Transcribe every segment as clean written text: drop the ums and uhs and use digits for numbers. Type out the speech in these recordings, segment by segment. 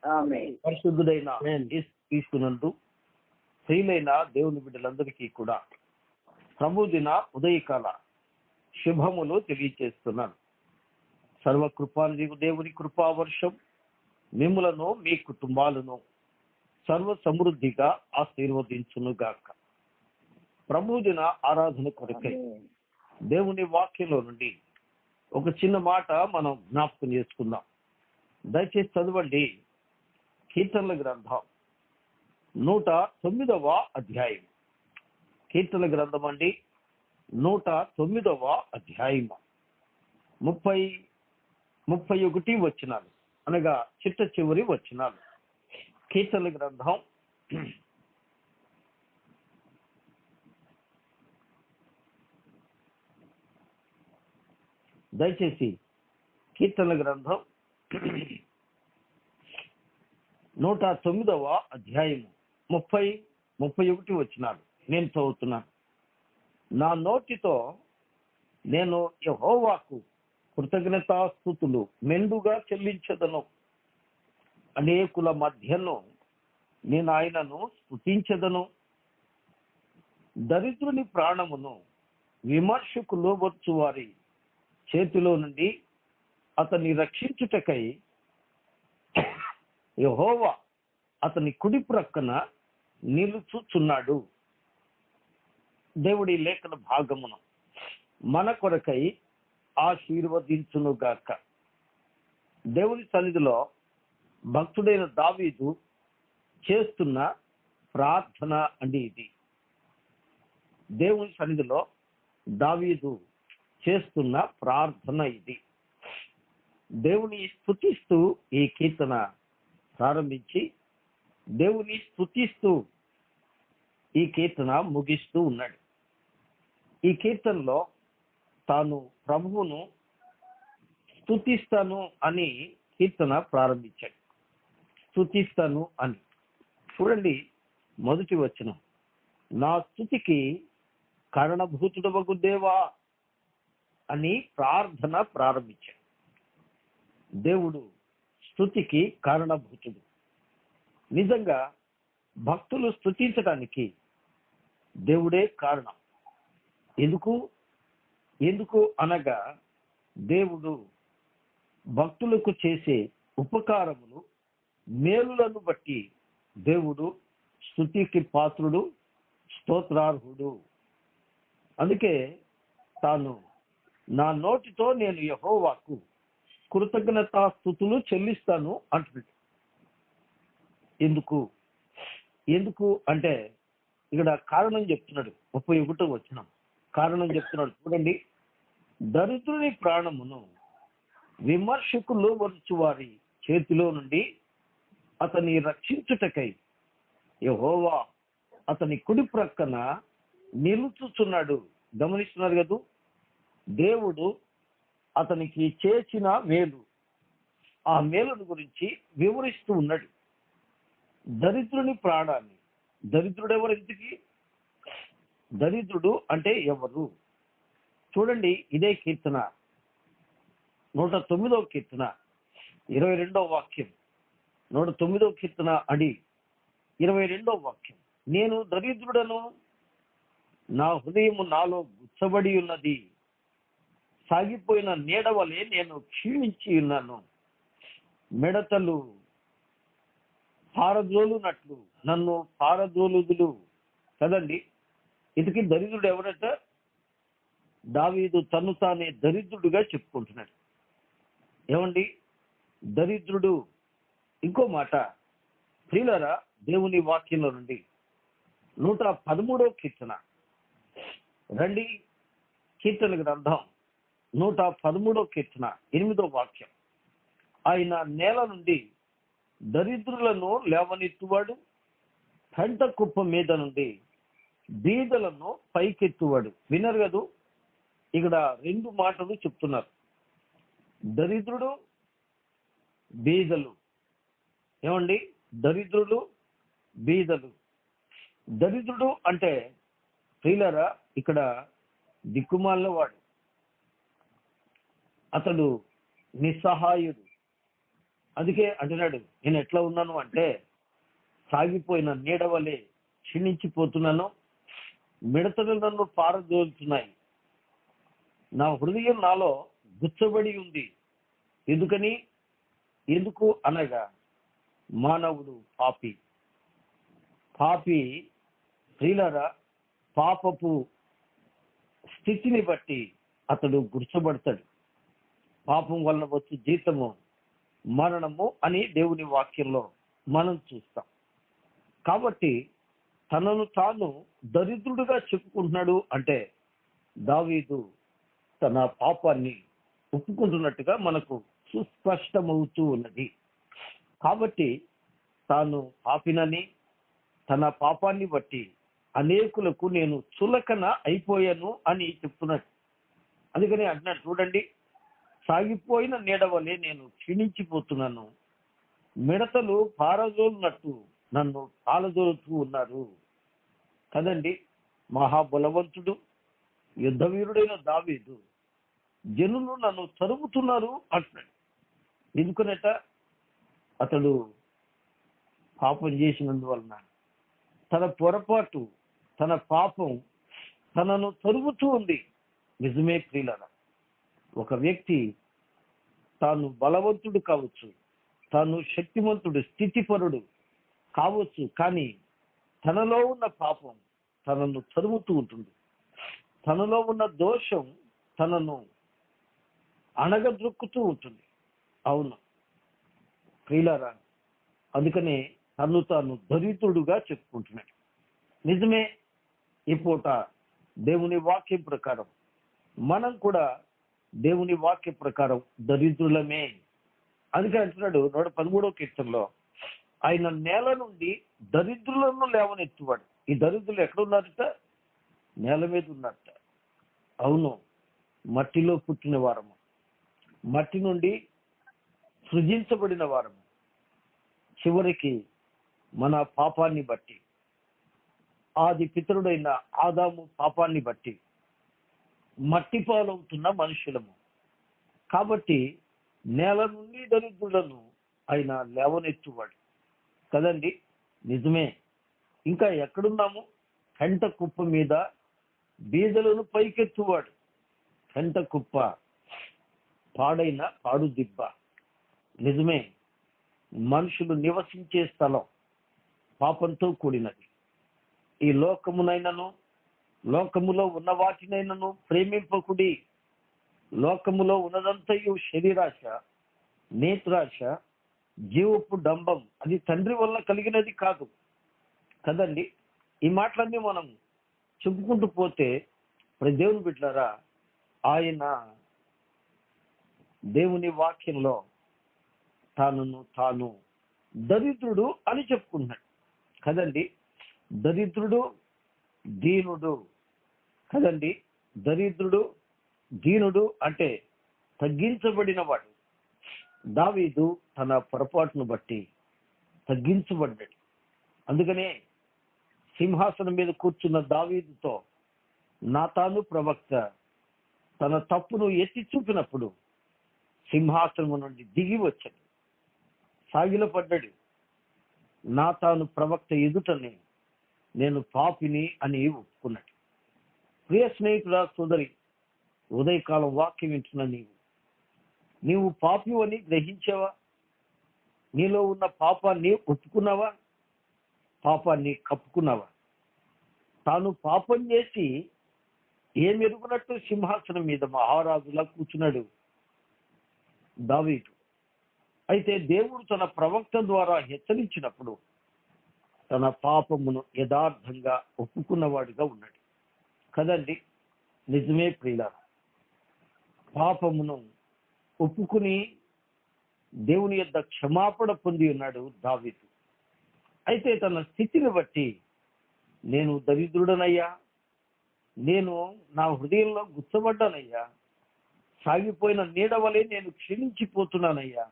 ఆమేన్. పరిశుద్ధుడైన క్రీస్తునందు స్త్రీలైన దేవుని బిడ్డలందరికీ కూడా ప్రభు దిన ఉదయకాల శుభములు తెలియజేస్తున్నాను. సర్వకృపానిధి దేవుని కృపావర్షం మిమ్ములను మీ కుటుంబాలను సర్వ సమృద్ధిగా ఆశీర్వదించును గాక. ప్రభు దిన ఆరాధన కొరకై దేవుని వాక్యంలో నుండి ఒక చిన్న మాట మనం జ్ఞాపకం చేసుకుందాం. దయచేసి చదవండి. కీర్తనల గ్రంథం 109వ అధ్యాయం. కీర్తనల గ్రంథం అండి 109వ అధ్యాయం 31 వచనాలు, అనగా చిట్ట చివరి వచనాలు. కీర్తనల గ్రంథం దయచేసి కీర్తనల గ్రంథం 109వ అధ్యాయము 31 వచనాలు నేను చదువుతున్నాను. నా నోటితో నేను యెహోవాకు కృతజ్ఞతాస్తుతులు మెండుగా చెల్లించదను. అనేకుల మధ్యను నేను ఆయనను స్తుతించదను. దరిద్రుని ప్రాణమును విమర్శకులు వచ్చు వారి చేతిలో నుండి అతన్ని రక్షించుటకై యెహోవా అతని కుడి ప్రక్కన నిలుచుచున్నాడు. దేవుడి లేఖన భాగమును మన కొరకై ఆశీర్వదించునుగాక. దేవుని సన్నిధిలో భక్తుడైన దావీదు చేస్తున్న ప్రార్థన అండి ఇది. దేవుని సన్నిధిలో దావీదు చేస్తున్న ప్రార్థన ఇది. దేవుని స్తుతిస్తూ ఈ కీర్తన ప్రారంభించి దేవుని స్తుతిస్తూ ఈ కీర్తన ముగిస్తూ ఉన్నాడు. ఈ కీర్తనలో తాను ప్రభువును స్తుతిస్తాను అని కీర్తన ప్రారంభించాడు. స్తుతిస్తాను అని చూడండి. మొదటి వచనం, నా స్తుతికి కారణభూతుడవగు దేవా అని ప్రార్థన ప్రారంభించాడు. దేవుడు స్తుతికి కారణభూతుడు. నిజంగా భక్తులు స్తుతించడానికి దేవుడే కారణం. ఎందుకు అనగా దేవుడు భక్తులకు చేసే ఉపకారములు మేలులను బట్టి దేవుడు స్తుతికి పాత్రుడు, స్తోత్రార్హుడు. అందుకే తాను నా నోటితో నేను యెహోవాకు కృతజ్ఞతాస్తుతులు చెల్లిస్తాను అంటున్నాడు. ఎందుకు అంటే ఇక్కడ కారణం చెప్తున్నాడు. 31వ వచనం కారణం చెప్తున్నాడు. చూడండి, దరిద్రుని ప్రాణమును విమర్శకులు వచ్చు వారి చేతిలో నుండి అతని రక్షించుటకై యెహోవా అతని కుడి ప్రక్కన నిలుచుచున్నాడు. గమనిస్తున్నారు కదా, దేవుడు అతనికి చేసిన మేలు, ఆ మేలును గురించి వివరిస్తూ ఉన్నాడు. దరిద్రుని ప్రాణాన్ని, దరిద్రుడు ఎవరు? ఇంతకీ దరిద్రుడు అంటే ఎవరు? చూడండి, ఇదే కీర్తన 109వ కీర్తన 22వ వాక్యం. 109వ కీర్తన అని 22వ వాక్యం, నేను దరిద్రుడను, నా హృదయము నాలో గుచ్చబడి ఉన్నది, సాగిపోయిన నీడవలే నేను క్షీణించి ఉన్నాను, మిడతలు పారద్రోలునట్లు నన్ను పారద్రోలుదులు. కదండి, ఇదికి దరిద్రుడు ఎవరట? దావీదు తను తానే దరిద్రుడుగా చెప్పుకుంటున్నాడు. ఏమండి, దరిద్రుడు. ఇంకో మాట ప్రియులారా, దేవుని వాక్యంలో నుండి 113వ కీర్తన రండి. కీర్తన గ్రంథం 113వ కీర్తన 8వ వాక్యం, ఆయన నేల నుండి దరిద్రులను లేవనెత్తువాడు, పెంట కుప్ప మీద నుండి బీదలను పైకెత్తువాడు. వినరు కదూ, ఇక్కడ 2 మాటలు చెప్తున్నారు. దరిద్రుడు, బీదలు. ఏమండి, దరిద్రుడు, బీదలు. దరిద్రుడు అంటే ప్రియులారా ఇక్కడ దిక్కుమాలిన వాడు, అతడు నిస్సహాయుడు, అందుకే అంటున్నాడు, నేను ఎట్లా ఉన్నాను అంటే సాగిపోయిన నీడ వలె క్షీణించిపోతున్నాను, మిడతలు నన్ను పారదోలుతున్నాయి, నా హృదయం నాలో గుచ్చబడి ఉంది. ఎందుకు అనగా మానవుడు పాపి. ప్రియులారా, పాపపు స్థితిని బట్టి అతడు గుర్చబడతాడు. పాపం వలన వచ్చే జీతము మరణము అని దేవుని వాక్యంలో మనం చూస్తాం. కాబట్టి తనను తాను దరిద్రుడుగా చెప్పుకుంటున్నాడు అంటే దావీదు తన పాపాన్ని ఒప్పుకుంటున్నట్టుగా మనకు సుస్పష్టమవుతూ ఉన్నది. కాబట్టి తాను పాపినని, తన పాపాన్ని బట్టి అనేకులకు నేను చులకన అయిపోయాను అని చెప్తున్నాడు. అందుకని అంటున్నాడు, చూడండి, సాగిపోయిన నీడ వలె నేను క్షీణించిపోతున్నాను, మిడతలు పారదోలునట్టు నన్ను పారదోలుతూ ఉన్నారు. కదండి, మహాబలవంతుడు, యుద్ధవీరుడైన దావీదు జనులు నన్ను తరుముతున్నారు అంటున్నాడు. ఎందుకనట? అతడు పాపం చేసినందువలన తన పొరపాటు, తన పాపం తనను తరుముతూ ఉంది. నిజమే ప్రియులారా, ఒక వ్యక్తి తాను బలవంతుడు కావచ్చు, తాను శక్తివంతుడు, స్థితిపరుడు కావచ్చు, కానీ తనలో ఉన్న పాపం తనను తరుముతూ ఉంటుంది. తనలో ఉన్న దోషం తనను అణగద్రొక్కుతూ ఉంటుంది. అవును ప్రియులారా, అందుకనే తను తాను దరిద్రుడుగా చెప్పుకుంటున్నాడు. నిజమే, ఈ పూట దేవుని వాక్యం ప్రకారం మనం కూడా దేవుని వాక్య ప్రకారం దరిద్రులమే. అందుకే అంటున్నాడు 113వ కీర్తనలో, ఆయన నేల నుండి దరిద్రులను లేవనెత్తువాడు. ఈ దరిద్రులు ఎక్కడున్నారట? నేల మీద ఉన్నారట. అవును, మట్టిలో పుట్టిన వారము, మట్టి నుండి సృజించబడిన వారము. చివరికి మన పాపాన్ని బట్టి, ఆది పితరుడైన ఆదాము పాపాన్ని బట్టి మట్టి పాలవుతున్న మనుషులము. కాబట్టి నేల నుండి దరిద్రులను ఆయన లేవనెత్తువాడు. కదండి, నిజమే. ఇంకా ఎక్కడున్నాము? కంట కుప్ప మీద బీదలను పైకెత్తువాడు. కంట కుప్ప పాడైన పాడు దిబ్బ. నిజమే, మనుషులు నివసించే స్థలం పాపంతో కూడినది. ఈ లోకమునైనను, లోకములో ఉన్న వాటినైనను ప్రేమింపకుడి. లోకములో ఉన్నదంతయు శరీరాశ, నేత్రాశ, జీవపు డంబం, అది తండ్రి వల్ల కలిగినది కాదు. కదండి, ఈ మాటలన్నీ మనం చెప్పుకుంటూ పోతే దేవుని బిడ్డలారా, ఆయన దేవుని వాక్యంలో తాను దరిద్రుడు అని చెప్పుకుంటున్నాడు. కదండి, దరిద్రుడు, దీనుడు. కదండి, దరిద్రుడు, దీనుడు అంటే తగ్గించబడిన వాడు. దావీదు తన పొరపాటును బట్టి తగ్గించబడ్డాడు. అందుకనే సింహాసనం మీద కూర్చున్న దావీదుతో నాతాను ప్రవక్త తన తప్పును ఎత్తి చూపినప్పుడు సింహాసనం నుండి దిగి వచ్చాడు, సాగిలపడ్డాడు. నాతాను ప్రవక్త ఎదుటనే నేను పాపిని అని ఒప్పుకున్నాడు. ప్రియ స్నేహితుడా, సోదరి, ఉదయకాలం వాక్యం వింటున్న నీవు పాపి అని గ్రహించావా? నీలో ఉన్న పాపాన్ని ఒప్పుకున్నావా? పాపాన్ని కప్పుకున్నావా? తాను పాపం చేసి ఏమెరుగునట్టు సింహాసనం మీద మహారాజులా కూర్చున్నాడు దావీదు. అయితే దేవుడు తన ప్రవక్త ద్వారా హెచ్చరించినప్పుడు తన పాపమును యథార్థంగా ఒప్పుకున్నవాడిగా ఉన్నాడు. కదండి, నిజమే ప్రియులారా, పాపమును ఒప్పుకుని దేవుని యొద్ద క్షమాపణ పొంది ఉన్నాడు దావీదు. అయితే తన స్థితిని బట్టి నేను దరిద్రుడనయ్యా, నేను నా హృదయంలో గుచ్చబడ్డానయ్యా, సాగిపోయిన నీడ వలె నేను క్షీణించిపోతున్నానయ్యా,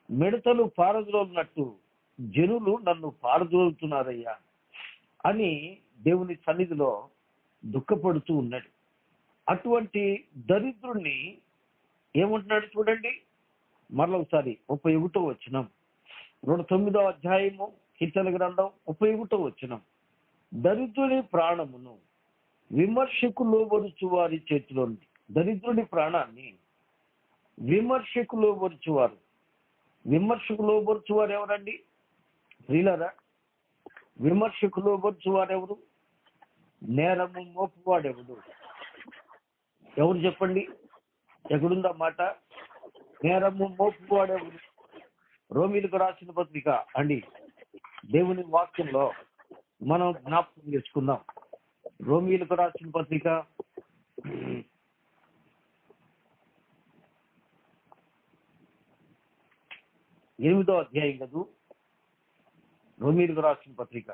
మిడతలు పారద్రోలినట్టు జనులు నన్ను పారద్రోలుతున్నారయ్యా అని దేవుని సన్నిధిలో దుఃఖపడుతూ ఉన్నాడు. అటువంటి దరిద్రుణ్ణి ఏమంటున్నాడు చూడండి, మరలా ఒకసారి 31వ వచనం, 29వ అధ్యాయము కీర్తన గ్రంథం 31వ వచనం. దరిద్రుని ప్రాణమును విమర్శకు లోబరుచు వారి చేతిలో ఉంది. దరిద్రుని ప్రాణాన్ని విమర్శకు లోబరుచువారు. విమర్శకు లోబరుచువారు ఎవరండి? ప్రియులారా, విమర్శకు లోబరుచువారు ఎవరు? నేరము మోపువాడెవడు? ఎవరు చెప్పండి? ఎక్కడుందా మాట? నేరము మోపువాడెవడు? రోమీలకు రాసిన పత్రిక అండి, దేవుని వాక్యంలో మనం జ్ఞాపకం చేసుకుందాం. రోమీలకు రాసిన పత్రిక 8వ అధ్యాయం కదూ. రోమీలకు రాసిన పత్రిక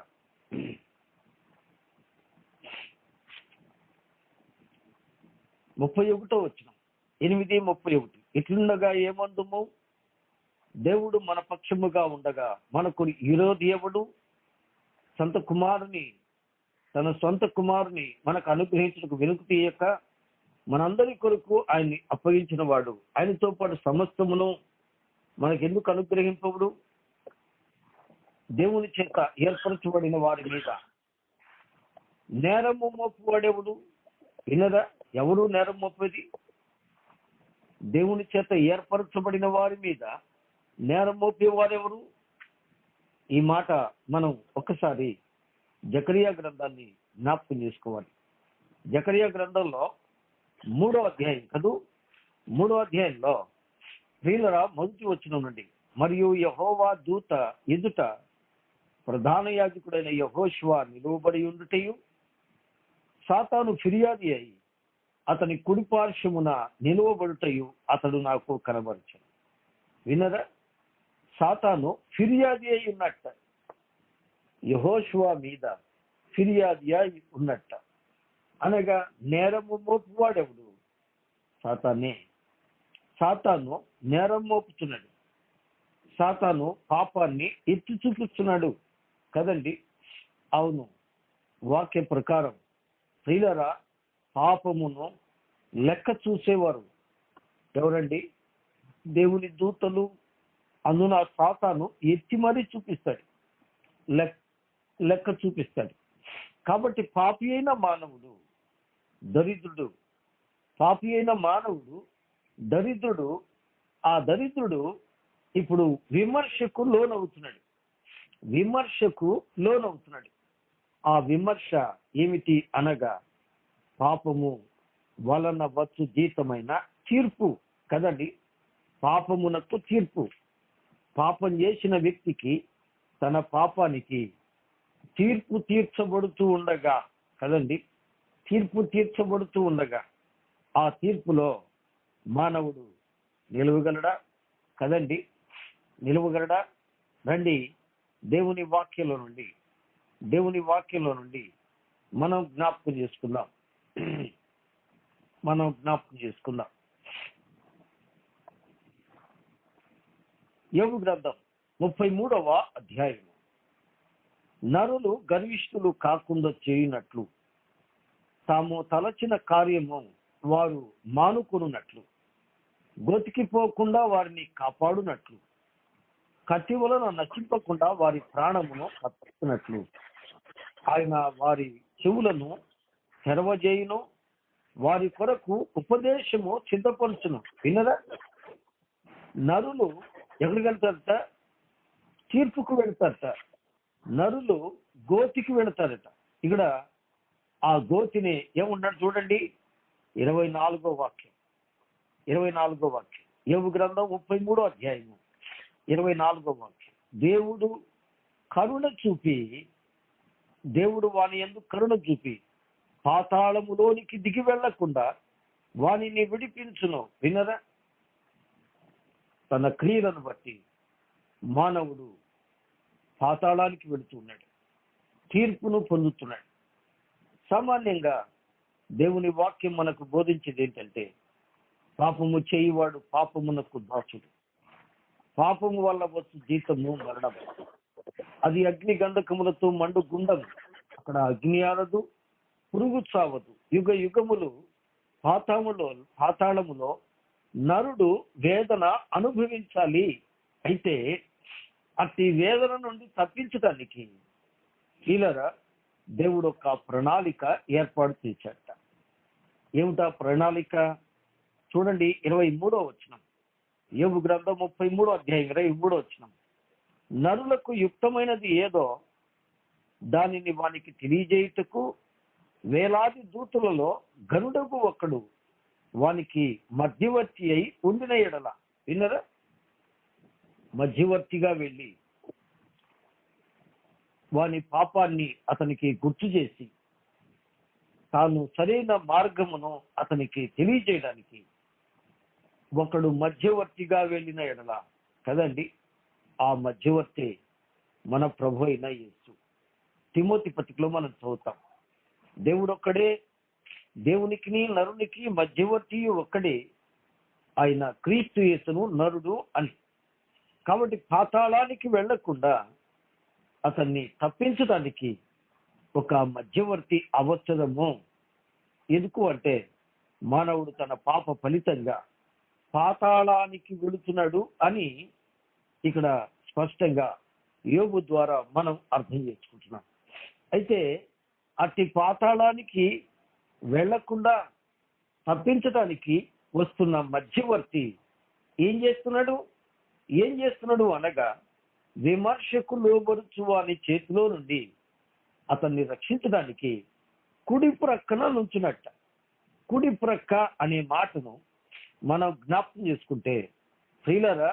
31వ వచనం, 8:31. ఇట్లుండగా ఏమందుము? దేవుడు మన పక్షముగా ఉండగా మనకు విరోధి ఎవడు? తన సొంత కుమారుని మనకు అనుగ్రహించడానికి వెనుక తీయక మనందరి కొరకు ఆయన్ని అప్పగించిన వాడు ఆయనతో పాటు సమస్తమును మనకెందుకు అనుగ్రహింపవుడు? దేవుని చేత ఏర్పరచబడిన వారి మీద నేరము మోపువాడెవడు? వినరా, ఎవరు నేరం మోపేది? దేవుని చేత ఏర్పరచబడిన వారి మీద నేరం మోపేవారెవరు? ఈ మాట మనం ఒక్కసారి జకరియా గ్రంథాన్ని జ్ఞాపకం చేసుకోవాలి. జకరియా గ్రంథంలో 3వ అధ్యాయం కదూ. 3వ అధ్యాయంలో ప్రియులరా, మొదటి వచనం నుండి, మరియు యెహోవా దూత ఎదుట ప్రధాన యాజకుడైన యెహోషువ నిలువబడి ఉండుటయు, సాతాను ఫిర్యాది అయి అతని కుడిపార్శ్వమున నిలువబడుటయు అతడు నాకు కనబరిచాడు. వినరా, సాతాను ఫిర్యాది అయి ఉన్నట్ట, యెహోషువ మీద ఫిర్యాది అయి ఉన్నట్ట. అనగా నేరము మోపువాడెవడు? సాతానే. సాతాను నేరం మోపుతున్నాడు. సాతాను పాపాన్ని ఎత్తి చూపిస్తున్నాడు కదండి. అవును, వాక్య ప్రకారం ప్రియులరా, పాపమును లెక్క చూసేవారు ఎవరండి? దేవుని దూతలు. అందున సాతాను ఎత్తి మరీ చూపిస్తాడు, లెక్క చూపిస్తాడు. కాబట్టి పాపి అయిన మానవుడు దరిద్రుడు. పాపి అయిన మానవుడు దరిద్రుడు. ఆ దరిద్రుడు ఇప్పుడు విమర్శకు లోనవుతున్నాడు. ఆ విమర్శ ఏమిటి అనగా పాపము వలన వచ్చు జీతమైన తీర్పు కదండి. పాపమునకు తీర్పు. పాపం చేసిన వ్యక్తికి తన పాపానికి తీర్పు తీర్చబడుతూ ఉండగా కదండి, తీర్పు తీర్చబడుతూ ఉండగా ఆ తీర్పులో మానవుడు నిలవగలడా? కదండి, నిలవగలడా? రండి, దేవుని వాక్యంలో నుండి మనం జ్ఞాపకం చేసుకుందాం. యోబు గ్రంథం 33వ అధ్యాయం. నరులు గర్విష్ఠులు కాకుండా చేయునట్లు, తాము తలచిన కార్యము వారు మానుకొనున్నట్లు, గొతికిపోకుండా వారిని కాపాడునట్లు, కత్తి వలన నశింపకుండా వారి ప్రాణమును తప్పినట్లు ఆయన వారి చెవులను తెరవజేయును, వారి కొరకు ఉపదేశము సిద్ధపరచును. వినరా, నరులు ఎక్కడికి వెళ్తారట? తీర్పుకు వెళ్తారట. నరులు గోతికి వెళతారట. ఇక్కడ ఆ గోతిని ఏమున్నాడు చూడండి, 24వ వాక్యం. యోబు గ్రంథం 33వ అధ్యాయము 24వ వాక్యం. దేవుడు వాని యందు కరుణ చూపి పాతాళములోనికి దిగి వెళ్లకుండా వానిని విడిపించును. వినరా, తన క్రియలను బట్టి మానవుడు పాతాళానికి వెళుతున్నాడు, తీర్పును పొందుతున్నాడు. సామాన్యంగా దేవుని వాక్యం మనకు బోధించేది ఏంటంటే, పాపము చేయువాడు పాపమునకు దాసుడు. పాపము వల్ల వచ్చు జీతము మరణం. అది అగ్ని గంధకములతో మండు గుండం. అక్కడ అగ్ని ఆరదు, పురుగు చావదు. యుగ యుగములు పాతాళములో నరుడు వేదన అనుభవించాలి. అయితే అట్టి వేదన నుండి తప్పించడానికి వీళ్ళరా దేవుడు ఒక ప్రణాళిక ఏర్పాటు చేశాట. ఏమిటా ప్రణాళిక? చూడండి 23వ వచనం, యోబు గ్రంథం 33వ అధ్యాయం 23వ వచనం. నరులకు యుక్తమైనది ఏదో దానిని వానికి తెలియజేయుటకు వేలాది దూతులలో గనుడకు ఒకడు వానికి మధ్యవర్తి అయి ఉండిన ఎడల. విన్నరా? మధ్యవర్తిగా వెళ్ళి వాని పాపాన్ని అతనికి గుర్తు చేసి తాను సరైన మార్గమును అతనికి తెలియజేయడానికి ఒకడు మధ్యవర్తిగా వెళ్ళిన ఎడల కదండి, ఆ మధ్యవర్తి మన ప్రభు అయిన యేసు. తిమోతి పత్రికలో మనం చదువుతాం, దేవుడు ఒక్కడే, దేవునికి నరునికి మధ్యవర్తి ఒక్కడే, ఆయన క్రీస్తు యేసును నరుడు అని. కాబట్టి పాతాళానికి వెళ్లకుండా అతన్ని తప్పించడానికి ఒక మధ్యవర్తి అవసరము. ఎందుకు అంటే మానవుడు తన పాప ఫలితంగా పాతాళానికి వెళుతున్నాడు అని ఇక్కడ స్పష్టంగా యోబు ద్వారా మనం అర్థం చేసుకుంటున్నాం. అయితే అట్టి పాతాళానికి వెళ్లకుండా తప్పించడానికి వస్తున్న మధ్యవర్తి ఏం చేస్తున్నాడు అనగా విమర్శకు లోబరుచు వాని చేతిలో నుండి అతన్ని రక్షించడానికి కుడి ప్రక్కన నుంచున్నట్ట. కుడి ప్రక్క అనే మాటను మనం జ్ఞాపకం చేసుకుంటే ప్రియులారా,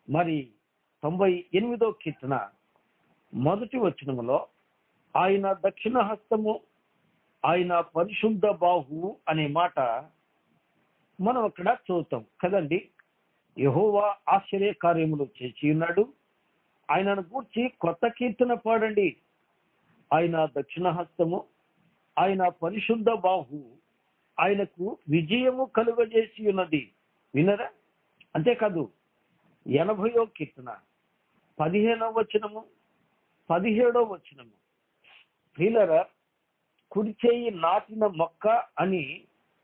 మరి 98వ కీర్తన 1వ వచనములో ఆయన దక్షిణ హస్తము, ఆయన పరిశుద్ధ బాహువు అనే మాట మనం అక్కడ చదువుతాం కదండి. యెహోవా ఆశ్చర్య కార్యములు చేసి ఉన్నాడు, ఆయనను గూర్చి కొత్త కీర్తన పాడండి. ఆయన దక్షిణ హస్తము, ఆయన పరిశుద్ధ బాహు ఆయనకు విజయము కలుగజేసి ఉన్నది. వినరా? అంతేకాదు 80వ కీర్తన 15వ వచనము 17వ వచనము, ప్రియులారా, కుడి చేయి నాటిన మొక్క అని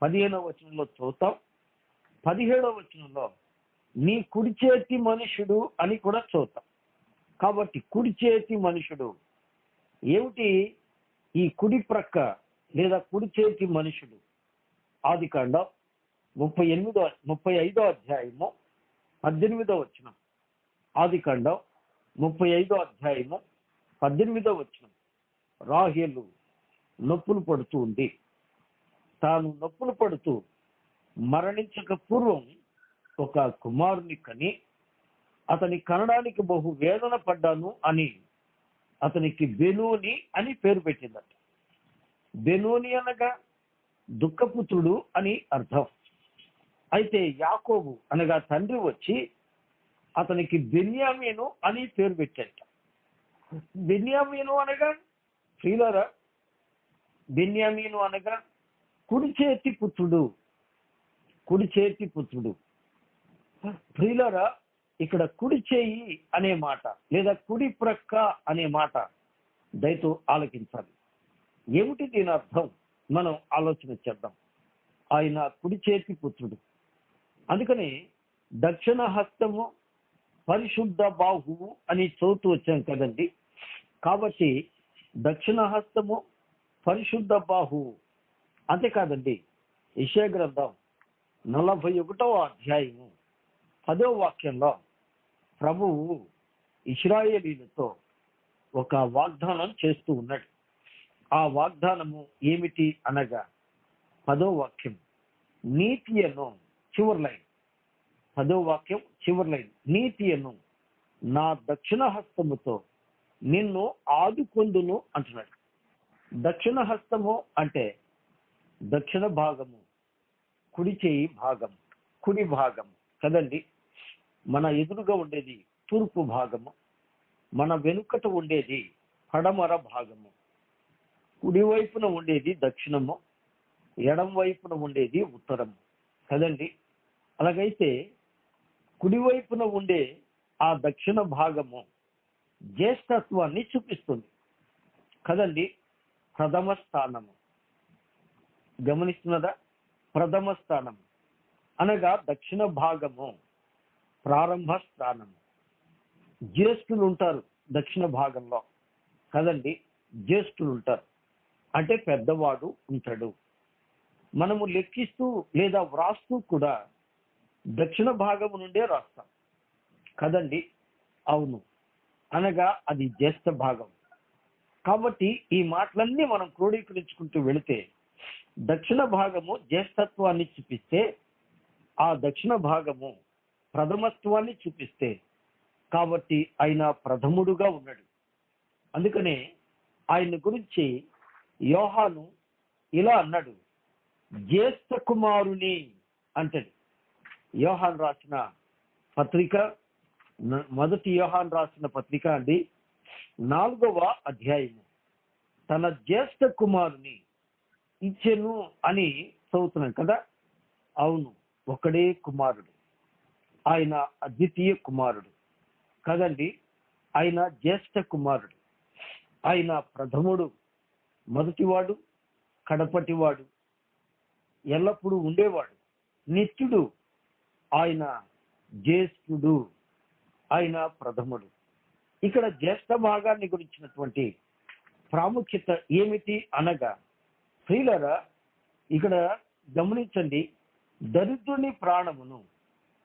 15వ వచనంలో చూస్తాం. 17వ వచనంలో నీ కుడి చేతి మనుషుడు అని కూడా చూస్తాం. కాబట్టి కుడి చేతి మనుషుడు ఏమిటి? ఈ కుడి ప్రక్క లేదా కుడి చేతి మనుషుడు ఆదికాండం 35వ అధ్యాయము 18వ వచనం. ఆదికాండం 35వ అధ్యాయము 18వ వచనం. రాహేలు నొప్పులు పడుతూ ఉంది. తాను నొప్పులు పడుతూ మరణించక పూర్వం ఒక కుమారుని కని అతని కనడానికి బహు వేదన పడ్డాను అని అతనికి బెనోని అని పేరు పెట్టిందట. బెనోని అనగా దుఃఖపుత్రుడు అని అర్థం. అయితే యాకోబు అనగా తండ్రి వచ్చి అతనికి బెన్యామీను అని పేరు పెట్టాట. బెన్యామీను అనగా ప్రియులారా, బెన్యామీను అనగా కుడి చేతి పుత్రుడు. కుడి చేతి పుత్రుడు. ప్రియులారా, ఇక్కడ కుడి చేయి అనే మాట లేదా కుడి ప్రక్క అనే మాట దయతో ఆలకించాలి. ఏమిటి దీని అర్థం? మనం ఆలోచన చేద్దాం. ఆయన కుడి చేతి పుత్రుడు. అందుకని దక్షిణ హస్తము, పరిశుద్ధ బాహువు అని చదువుతూ వచ్చాం కదండి. కాబట్టి దక్షిణ హస్తము, పరిశుద్ధ బాహువు. అంతేకాదండి, యెషయా గ్రంథం 41వ అధ్యాయము 10వ వాక్యంలో ప్రభువు ఇశ్రాయేలీలతో ఒక వాగ్దానం చేస్తూ ఉన్నాడు. ఆ వాగ్దానము ఏమిటి అనగా 10వ వాక్యం, నీతి అను చివరి లైన్. 10వ వాక్యం చివరి లైన్, నీతి అను నా దక్షిణ హస్తముతో నిన్ను ఆదుకొందును అంటున్నాడు. దక్షిణ హస్తము అంటే దక్షిణ భాగము, కుడి చేయి భాగం, కుడి భాగం కదండి. మన ఎదురుగా ఉండేది తూర్పు భాగము, మన వెనుకట ఉండేది పడమర భాగము, కుడి వైపున ఉండేది దక్షిణము, ఎడం వైపున ఉండేది ఉత్తరము కదండి. అలాగైతే కుడివైపున ఉండే ఆ దక్షిణ భాగము జ్యేష్ఠత్వాన్ని చూపిస్తుంది కదండి. ప్రథమ స్థానము గమనిస్తున్నదా? ప్రథమ స్థానము అనగా దక్షిణ భాగము, ప్రారంభ స్థానము. జ్యేష్ఠులు ఉంటారు దక్షిణ భాగంలో కదండి. జ్యేష్ఠులు ఉంటారు అంటే పెద్దవాడు ఉంటాడు. మనము లెక్కిస్తూ లేదా వ్రాస్తూ కూడా దక్షిణ భాగము నుండే రాస్తాం కదండి. అవును, అనగా అది జ్యేష్ఠ భాగం. కాబట్టి ఈ మాటలన్నీ మనం క్రోడీకరించుకుంటూ వెళితే దక్షిణ భాగము జ్యేష్ఠత్వాన్ని చూపిస్తే, ఆ దక్షిణ భాగము ప్రథమత్వాన్ని చూపిస్తే, కాబట్టి ఆయన ప్రథముడుగా ఉన్నాడు. అందుకనే ఆయన గురించి యోహాను ఇలా అన్నాడు, జ్యేష్ఠ కుమారుని అంటాడు. యోహాను రాసిన పత్రిక, మొదటి యోహాను రాసిన పత్రిక అండి, 4వ అధ్యాయము, తన జ్యేష్ఠ కుమారుని ఇచ్చెను అని చదువుతున్నాం కదా. అవును, ఒకడే కుమారుడు, ఆయన అద్వితీయ కుమారుడు కదండి. ఆయన జ్యేష్ఠ కుమారుడు, ఆయన ప్రథముడు, మొదటివాడు, కడపటివాడు, ఎల్లప్పుడూ ఉండేవాడు, నిత్యుడు. ఆయన జ్యేష్ఠుడు, ఆయన ప్రథముడు. ఇక్కడ జ్యేష్ఠ భాగాన్ని గురించినటువంటి ప్రాముఖ్యత ఏమిటి అనగా, ప్రియులారా ఇక్కడ గమనించండి, దరిద్రుని ప్రాణమును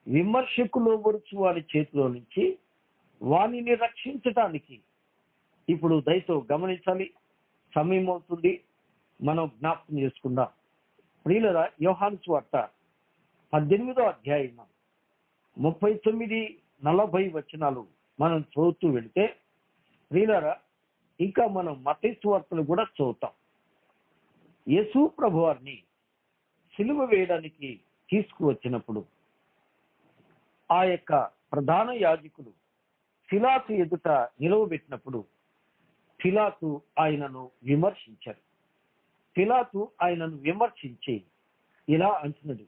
విమర్శకులు వరుచు వారి చేతిలో నుంచి వానిని రక్షించటానికి. ఇప్పుడు దయతో గమనించాలి, సమయం అవుతుంది, మనం జ్ఞాపకం చేసుకుందాం. ప్రియులారా యోహాను సువార్త 18వ అధ్యాయం 39-40 వచనాలు మనం చదువుతూ వెళితే, ప్రియులారా ఇంకా మనం మత్తయి సువార్తలు కూడా చదువుతాం. యేసు ప్రభువారిని సిలువ వేయడానికి తీసుకువచ్చినప్పుడు ఆ యొక్క ప్రధాన యాజకులు పిలాతు ఎదుట నిలవబెట్టినప్పుడు పిలాతు ఆయనను విమర్శించారు. పిలాతు ఆయనను విమర్శించి ఇలా అంటున్నాడు,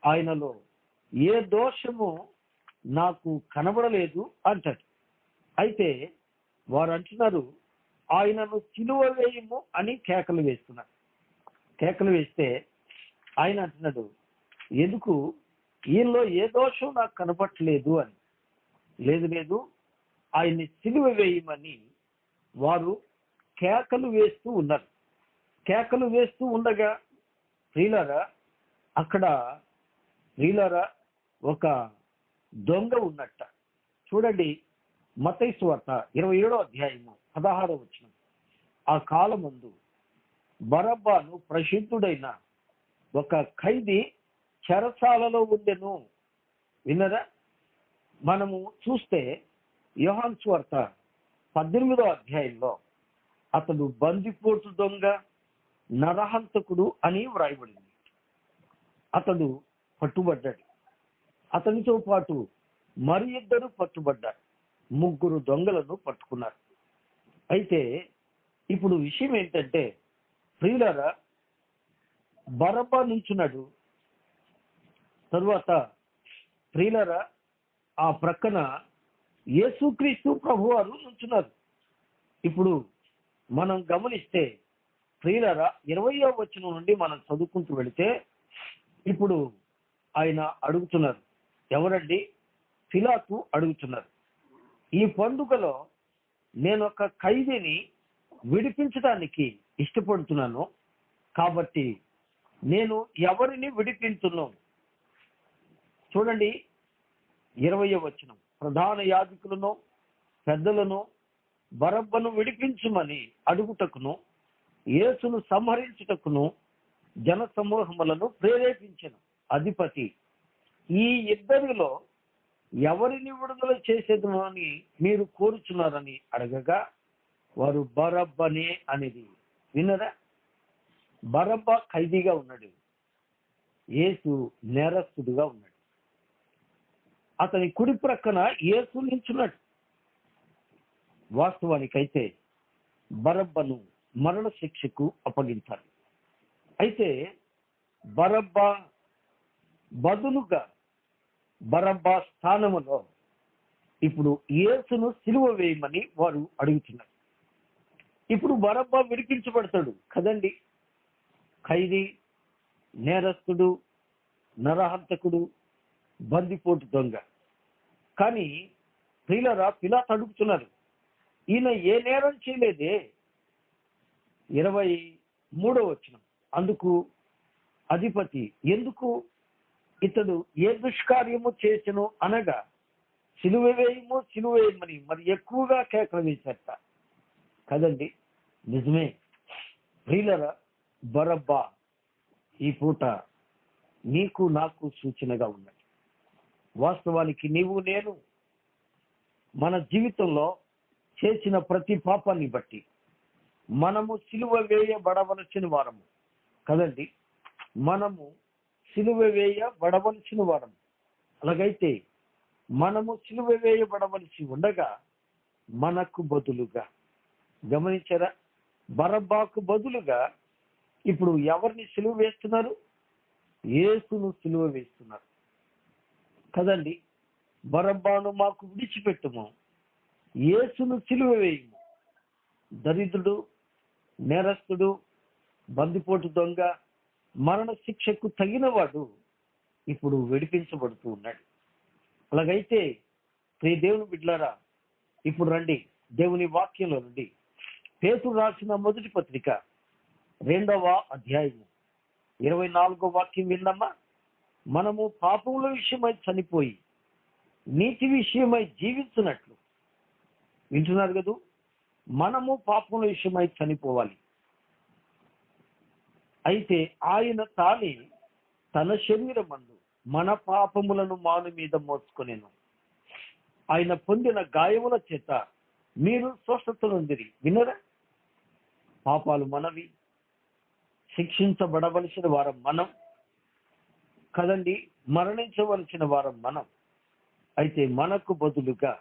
ఆయనలో ఏ దోషము నాకు కనబడలేదు అంటాడు. అయితే వారు అంటున్నారు, ఆయనను సిలువ వేయము అని కేకలు వేస్తున్నారు. కేకలు వేస్తే ఆయన అంటున్నాడు, ఎందుకు, ఈయనలో ఏ దోషం నాకు కనపట్లేదు అని. లేదు లేదు, ఆయన్ని సిలువ వేయమని వారు కేకలు వేస్తూ ఉన్నారు. కేకలు వేస్తూ ఉండగా ప్రియులారా అక్కడ ప్రియులారా ఒక దొంగ ఉన్నట్ట. చూడండి, మత్తయి సువార్త 27వ అధ్యాయము 16వ వచనం, ఆ కాలమందు బరబ్బను ప్రసిద్ధుడైన ఒక ఖైదీ చెరసాలలో ఉండెను. విన్నరా? మనము చూస్తే యోహాను సువార్త 18వ అధ్యాయంలో అతడు బందిపోటు దొంగ, నరహంతకుడు అని వ్రాయబడింది. అతడు పట్టుబడ్డాడు. అతనితో పాటు మరి ఇద్దరు పట్టుబడ్డారు. 3 దొంగలను పట్టుకున్నారు. అయితే ఇప్పుడు విషయం ఏంటంటే, ప్రియులారా బరబ్బా నుంచున్నాడు. తరువాత ప్రియులారా ఆ ప్రక్కన యేసుక్రీస్తు ప్రభువారు నుంచున్నారు. ఇప్పుడు మనం గమనిస్తే ప్రియులారా 20వ వచనం నుండి మనం చదువుకుంటూ వెళితే, ఇప్పుడు ఆయన అడుగుతున్నారు, ఎవరండి? పిలాతు అడుగుతున్నారు, ఈ పండుగలో నేను ఒక ఖైదీని విడిపించడానికి ఇష్టపడుతున్నాను, కాబట్టి నేను ఎవరిని విడిపించున్నాను? చూడండి 20వ వచనం, ప్రధాన యాజకులను పెద్దలను బరబ్బను విడిపించుమని అడుగుటకును యేసును సంహరించుటకును జన సమూహములను ప్రేరేపించెను అధిపతి, ఈ ఇద్దరిలో ఎవరిని విడుదల చేసేదను అని మీరు కోరుచున్నారని అడగగా వారు బరబ్బనే అనేది. విన్నరా? బరబ్బా ఖైదీగా ఉన్నాడు, యేసు నేరస్తుడుగా ఉన్నాడు. అతని కుడి ప్రక్కన యేసు నిల్చున్నాడు. వాస్తవానికైతే బరబ్బను మరణ శిక్షకు అప్పగించాలి. అయితే బరబ్బా బదులుగా బరబ్బా స్థానములో ఇప్పుడు యేసును సిలువ వేయమని వారు అడుగుతున్నారు. ఇప్పుడు బరబ్బా విడిపించబడతాడు కదండి. ఖైదీ, నేరస్తుడు, నరహంతకుడు, బందిపోటు దొంగ. కానీ ప్రియులారా, పిలాతు అడుగుతున్నారు, ఈయన ఏ నేరం చేయలేదే. 23వ వచనం, అందుకు అధిపతి, ఎందుకు ఇతడు ఏ దుష్కార్యము చేసెను అనగా సిలువ వేయము, సిలువ వేయమని మరి ఎక్కువగా కేకలు వేశారట కదండి. నిజమే ప్రియులారా, బరబ్బా ఈ పూట నీకు నాకు సూచనగా ఉన్నది. వాస్తవానికి నీవు నేను మన జీవితంలో చేసిన ప్రతి పాపాన్ని బట్టి మనము సిలువ వేయబడవలసిన వారము కదండి. మనము సిలువ వేయబడవలసిన వారము. అలాగైతే మనము సిలువ వేయబడవలసి ఉండగా మనకు బదులుగా, గమనించారా, బరబ్బాకు బదులుగా ఇప్పుడు ఎవరిని సిలువ వేస్తున్నారు? యేసును సిలువ వేస్తున్నారు కదండి. బరబ్బాను మాకు విడిచిపెట్టుము, యేసును సిలువ వేయము. దరిద్రుడు, నేరస్తుడు, బందిపోటు దొంగ, మరణ శిక్షకు తగినవాడు ఇప్పుడు విడిపించబడుతూ ఉన్నాడు. అలాగైతే ప్రియ దేవుని బిడ్డలారా, ఇప్పుడు రండి దేవుని వాక్యంలో నుండి పేతురు రాసిన మొదటి పత్రిక 2వ అధ్యాయము 24వ వాక్యం విందమ్మా. మనము పాపముల విషయమై చనిపోయి నీతి విషయమై జీవించినట్లు. వింటున్నారు కదూ, మనము పాపముల విషయమై చనిపోవాలి. అయితే ఆయన తానే తన శరీరమందు మన పాపములను మాను మీద మోసుకొనెను. ఆయన పొందిన గాయముల చేత మీరు స్వస్థత నొందిరి. వినరా, పాపాలు మనవి, శిక్షించబడవలసిన వారం మనం కదండి, మరణించవలసిన వారం మనం. అయితే మనకు బదులుగా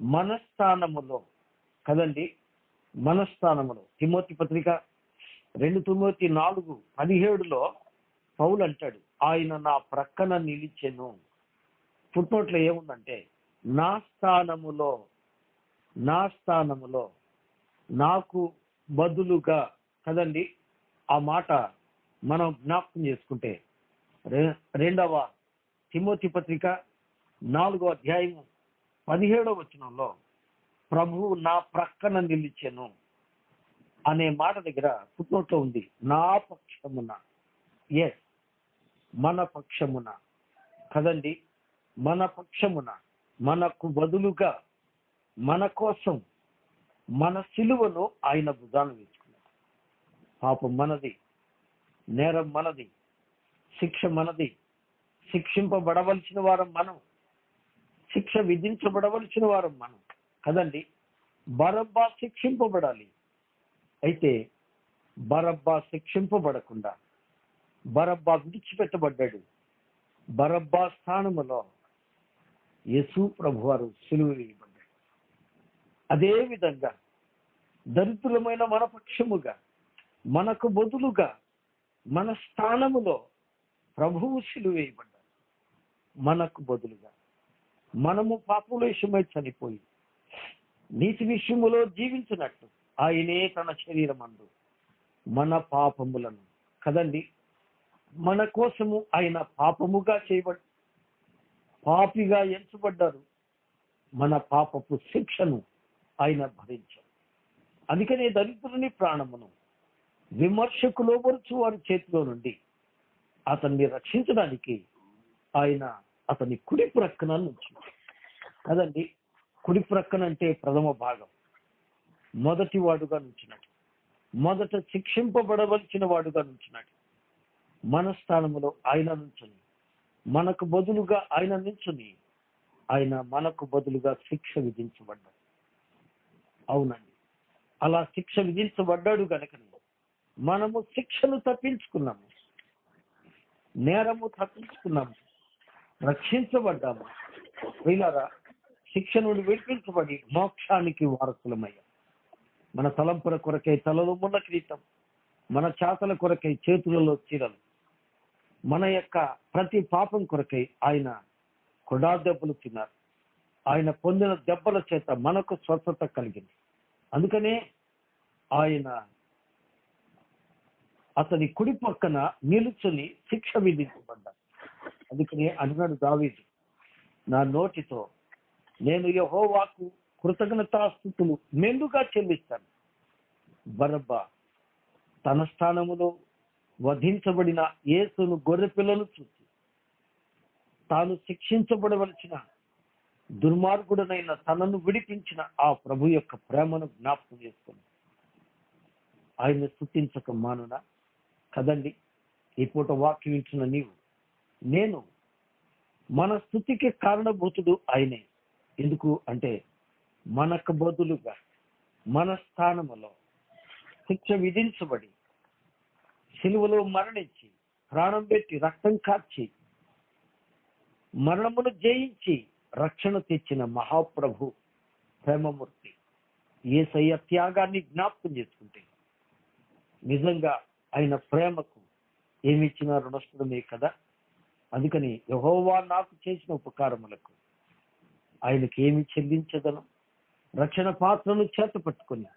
మన స్థానములో కదండి, మన స్థానములో తిమోతి పత్రిక 2 తిమోతి 4:17 పౌలు అంటాడు, ఆయన నా ప్రక్కన నిలిచెను. ఫుట్నోట్లో ఏముందంటే నా స్థానములో నాకు బదులుగా కదండి. ఆ మాట మనం జ్ఞాపకం చేసుకుంటే 2వ తిమోతి పత్రిక 4వ అధ్యాయము 17వ వచనంలో ప్రభువు నా ప్రక్కన నిలిచెను అనే మాట దగ్గర ఫుట్నోట్లో ఉంది, నా పక్షమున. ఎస్, మన పక్షమున కదండి, మన పక్షమున, మనకు బదులుగా, మన కోసం మన సిలువను ఆయన భుజాన వేసుకున్నాడు. పాపం మనది, నేరం మనది, శిక్ష మనది. శిక్షింపబడవలసిన వారం మనం, శిక్ష విధించబడవలసిన వారం మనం కదండి. బరబ్బా శిక్షింపబడాలి. అయితే బరబ్బా శిక్షింపబడకుండా బరబ్బా విడిచిపెట్టబడ్డాడు. బరబ్బా స్థానములో యేసు ప్రభువారు సిలువ వేయబడ్డాడు. అదే విధంగా దరిద్రులమైన మన పక్షముగా, మనకు బదులుగా, మన స్థానములో ప్రభువు సిలువ వేయబడ్డాడు. మనకు బదులుగా మనము పాపముల విషయమై చనిపోయి నీతి విషయములో జీవించినట్టు ఆయనే తన శరీరమందు మన పాపములను కదండి, మన కోసము ఆయన పాపముగా చేయబడి పాపిగా ఎంచబడ్డారు. మన పాపపు శిక్షను ఆయన భరించారు. అందుకనే దరిద్రుని ప్రాణమును విమర్శకులో వరచు వారి చేతిలో నుండి అతన్ని రక్షించడానికి ఆయన అతని కుడి ప్రక్కన నుంచి కదండి. కుడి ప్రక్కన అంటే ప్రథమ భాగం, మొదటి వాడుగా నుంచినాడు. మొదట శిక్షింపబడవలసిన వాడుగా నుంచినాడు. మన స్థానములో ఆయన నుంచుని, మనకు బదులుగా ఆయన నుంచుని, ఆయన మనకు బదులుగా శిక్ష విధించబడ్డాడు. అవునండి, అలా శిక్ష విధించబడ్డాడు గనుకనే మనము శిక్షను తప్పించుకున్నాము, నేరము తప్పించుకున్నాము, రక్షించబడ్డాము. వీళ్ళారా, శిక్ష నుండి విడిపించబడి మోక్షానికి వారసులమయ్యాం. మన తలంపుల కొరకై తలలో ముళ్ళ కిరీటం, మన చేతల కొరకై చేతులలో చీరలు, మన యొక్క ప్రతి పాపం కొరకై ఆయన కొడా దెబ్బలు తిన్నారు. ఆయన పొందిన దెబ్బల చేత మనకు స్వస్థత కలిగింది. అందుకనే ఆయన అతని కుడి పక్కన నిలుచుని శిక్ష విధించబడ్డారు. అందుకని అంటున్నాడు దావీదు, నా నోటితో నేను యెహోవాకు కృతజ్ఞతాస్తుతులు మెండుగా చెల్లిస్తాను. బరబ్బా తన స్థానములో వధించబడిన యేసును గొర్రెపిల్లను చూసి తాను శిక్షించబడవలసిన దుర్మార్గుడనైన తనను విడిపించిన ఆ ప్రభు యొక్క ప్రేమను జ్ఞాపకం చేసుకుని ఆయన స్తుతించక మానునా? కదండి, ఈ పూట వాక్యం ఇచ్చిన నీవు నేను మన స్తుతికి కారణభూతుడు ఆయనే. ఎందుకు అంటే మనకు బదులుగా మన స్థానములో శిక్ష విధించబడి సిలువలో మరణించి ప్రాణం పెట్టి రక్తం కార్చి మరణమును జయించి రక్షణ తెచ్చిన మహాప్రభు ప్రేమమూర్తి యేసయ్య త్యాగాన్ని జ్ఞాపకం చేసుకుంటే నిజంగా ఆయన ప్రేమకు ఏమి ఇచ్చినా రుణస్థుడమే కదా. అందుకని యెహోవా నాకు చేసిన ఉపకారములకు ఆయనకి ఏమి చెల్లించదను? రక్షణ పాత్రను చేత పట్టుకొని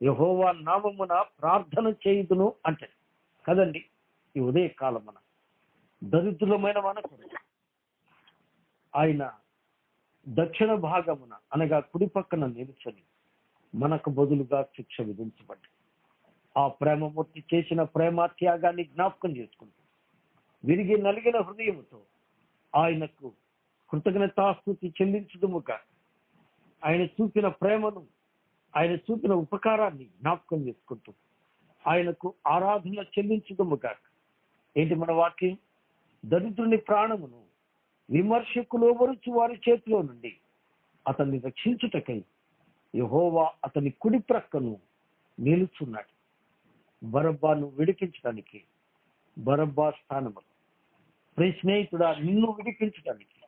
యెహోవా నామమున ప్రార్థన చేయుదును అంటే కదండి. ఈ ఉదయ కాలమున దరిద్రులమైన మనకు ఆయన దక్షిణ భాగమున అనగా కుడి పక్కన నిలుచొని మనకు బదులుగా శిక్ష విధించబడ్డ ఆ ప్రేమమూర్తి చేసిన ప్రేమ త్యాగాన్ని జ్ఞాపకం చేసుకుంటూ విరిగి నలిగిన హృదయముతో ఆయనకు కృతజ్ఞతాస్తుతి చెల్లించుదుముగా ఆయన చూపిన ప్రేమను, ఆయన చూపిన ఉపకారాన్ని జ్ఞాపకం చేసుకుంటూ ఆయనకు ఆరాధన చెల్లించుదుముగా. ఏంటి మన వాక్యం? దరిద్రుని ప్రాణమును విమర్శకులు వరుచు వారి చేతిలో నుండి అతన్ని రక్షించుటకై యెహోవా అతని కుడి ప్రక్కను నిలుచున్నాడు. బరబ్బాను విడిపించడానికి బరబ్బా స్థానములు. ప్రియ స్నేహితుడా, నిన్ను విడిపించడానికి,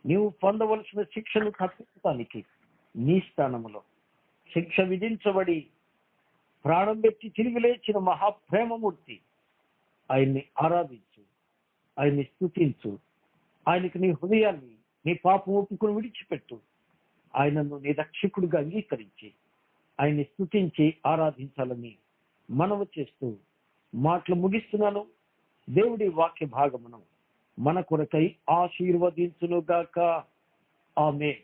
నీవు పొందవలసిన శిక్షను తప్పించడానికి నీ స్థానములో శిక్ష విధించబడి ప్రాణం పెట్టి తిరిగి లేచిన మహాప్రేమమూర్తి ఆయన్ని ఆరాధించు, ఆయన్ని స్తుతించు, ఆయనకి నీ హృదయాన్ని నీ పాపం ఒప్పుకొని విడిచిపెట్టు. ఆయనను నీ రక్షకుడిగా అంగీకరించి ఆయన్ని స్తుతించి ఆరాధించాలని మనవి చేస్తూ మాటలు ముగిస్తున్నాను. దేవుడి వాక్య భాగమును మన కొరకై ఆశీర్వదించునుగాక. ఆమేన్.